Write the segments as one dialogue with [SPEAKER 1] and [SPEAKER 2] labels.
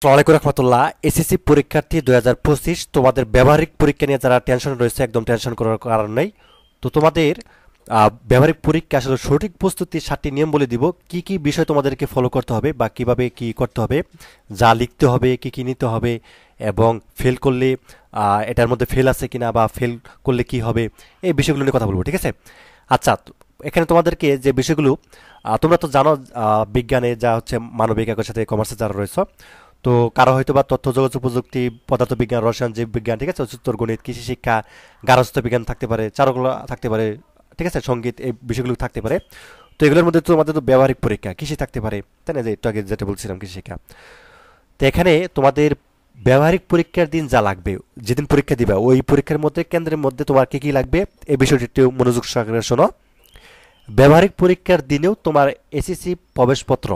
[SPEAKER 1] আসসালামু রহমতুল্লাহ। এসএসসি পরীক্ষার্থী 2025 তোমাদের ব্যবহারিক পরীক্ষা নিয়ে যারা টেনশন রয়েছে, একদম টেনশন করার কারণ নেই। তো তোমাদের ব্যবহারিক পরীক্ষা আসলে সঠিক প্রস্তুতির 7টি নিয়ম বলে দিব। কি কি বিষয় তোমাদেরকে ফলো করতে হবে বা কিভাবে কি করতে হবে, যা লিখতে হবে, কি কি নিতে হবে, এবং ফেল করলে এটার মধ্যে ফেল আছে কিনা বা ফেল করলে কি হবে, এই বিষয়গুলো নিয়ে কথা বলবো, ঠিক আছে? আচ্ছা, এখানে তোমাদেরকে যে বিষয়গুলো তোমরা তো জানো, বিজ্ঞানে যা হচ্ছে মানবিক একর সাথে কমার্সে যারা রয়েছে, তো কারো হয়তো বা তথ্য যোগাযোগ প্রযুক্তি, পদার্থবিজ্ঞান, রসায়ন, জীববিজ্ঞান, ঠিক আছে, উচ্চতর গণিত, কৃষি শিক্ষা, গার্হস্থ্য বিজ্ঞান থাকতে পারে, চারুকলা থাকতে পারে, ঠিক আছে, সঙ্গীত, এই বিষয়গুলো থাকতে পারে। তো এগুলোর মধ্যে তো তোমাদের তো ব্যবহারিক পরীক্ষা কৃষি থাকতে পারে, তাই না, যে একটু আগে যেটা বলছিলাম কৃষি শিক্ষা। তো এখানে তোমাদের ব্যবহারিক পরীক্ষার দিন যা লাগবে, যেদিন পরীক্ষা দিবা ওই পরীক্ষার মধ্যে কেন্দ্রের মধ্যে তোমার কি কি লাগবে, এই বিষয়টি একটু মনোযোগ সহকারে শোনো। ব্যবহারিক পরীক্ষার দিনেও তোমার এসএসসি প্রবেশপত্র,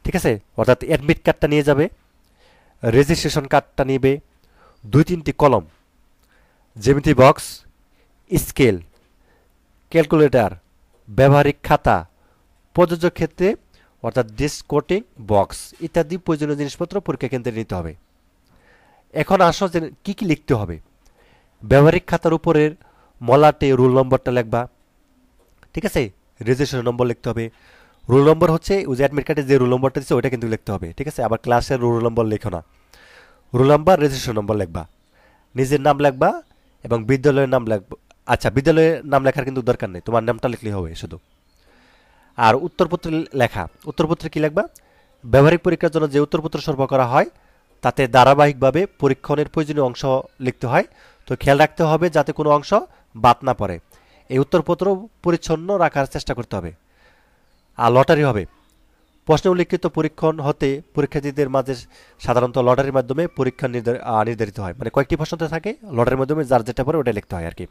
[SPEAKER 1] ঠিক আছে, অর্থাৎ অ্যাডমিট কার্ডটা নিয়ে যাবে, রেজিস্ট্রেশন কার্ডটা নিবে, 2-3টি কলম, জ্যামিতি বক্স, স্কেল, ক্যালকুলেটর, ব্যবহারিক খাতা, প্রযোজ্য ক্ষেত্রে অর্থাৎ ডিসকোটিং বক্স ইত্যাদি প্রয়োজনীয় জিনিসপত্র পরীক্ষা কেন্দ্রে নিতে হবে। এখন আসো যে কি কি লিখতে হবে। ব্যবহারিক খাতার উপরের মলাটে রোল নম্বরটা লিখবা, ঠিক আছে। রেজিস্ট্রেশন নম্বর লিখতে হবে। রোল নম্বর হচ্ছে ওই যে অ্যাডমিট কার্ডে যে রোল নম্বরটা দিচ্ছে ওইটা কিন্তু লিখতে হবে, ঠিক আছে। আবার ক্লাসের রোল নম্বর লেখো না, রোল নাম্বার, রেজিস্ট্রেশন নম্বর লিখবা, নিজের নাম লিখবা এবং বিদ্যালয়ের নাম লিখবা। আচ্ছা, বিদ্যালয়ের নাম লেখার কিন্তু দরকার নেই, তোমার নামটা লিখলেই হবে শুধু। আর উত্তরপত্র লেখা, উত্তরপত্রে কি লিখবা, ব্যবহারিক পরীক্ষার জন্য যে উত্তরপত্র সরবরাহ করা হয় তাতে ধারাবাহিকভাবে পরীক্ষণের প্রয়োজনীয় অংশ লিখতে হয়। তো খেয়াল রাখতে হবে যাতে কোনো অংশ বাদ না পড়ে। এই উত্তরপত্র পরিচ্ছন্ন রাখার চেষ্টা করতে হবে। আর লটারি হবে, প্রশ্নে উল্লিখিত পরীক্ষণ হতে পরীক্ষার্থীদের মাঝে সাধারণত লটারির মাধ্যমে পরীক্ষা নির্ধারিত হয়, মানে কয়েকটি প্রশ্নতে থাকে, লটারির মাধ্যমে যার যেটা পড়ে ওটা লিখতে হয় আর কি।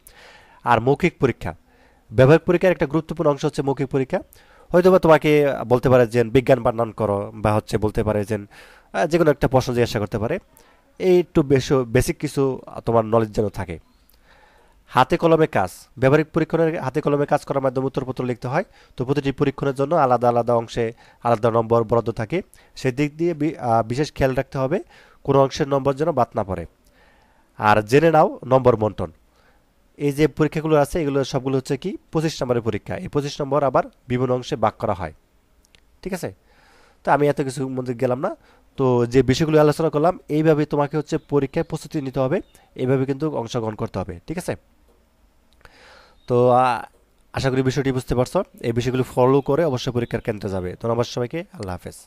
[SPEAKER 1] আর মৌখিক পরীক্ষা, ব্যবহারিক পরীক্ষার একটা গুরুত্বপূর্ণ অংশ হচ্ছে মৌখিক পরীক্ষা। হয়তো বা তোমাকে বলতে পারে যে বিজ্ঞান বানান করো, বা হচ্ছে বলতে পারে যে যে কোনো একটা প্রশ্ন জিজ্ঞাসা করতে পারে। এই একটু বেসিক কিছু তোমার নলেজ যেন থাকে। হাতে কলমে কাজ, ব্যবহারিক পরীক্ষণের হাতে কলমে কাজ করার মাধ্যমে উত্তরপত্র লিখতে হয়। তো প্রতিটি পরীক্ষণের জন্য আলাদা আলাদা অংশে আলাদা নম্বর বরাদ্দ থাকে। সেদিক দিয়ে বিশেষ খেয়াল রাখতে হবে কোনো অংশের নম্বর যেন বাদ না পড়ে। আর জেনে নাও নম্বর বন্টন, এই যে পরীক্ষাগুলো আছে এগুলো সবগুলো হচ্ছে কি 25 নম্বরের পরীক্ষা। এই 25 নম্বর আবার বিভিন্ন অংশে ভাগ করা হয়, ঠিক আছে। তো আমি এত কিছু মধ্যে গেলাম না। তো যে বিষয়গুলো আলোচনা করলাম এইভাবে তোমাকে হচ্ছে পরীক্ষায় প্রস্তুতি নিতে হবে, এইভাবে কিন্তু অংশগ্রহণ করতে হবে, ঠিক আছে। তো আশা করি বিষয়টি বুঝতে পারছো। এই বিষয়গুলো ফলো করে অবশ্যই পরীক্ষার কেন্দ্রে যাবে। ধন্যবাদ সবাইকে, আল্লাহ হাফেজ।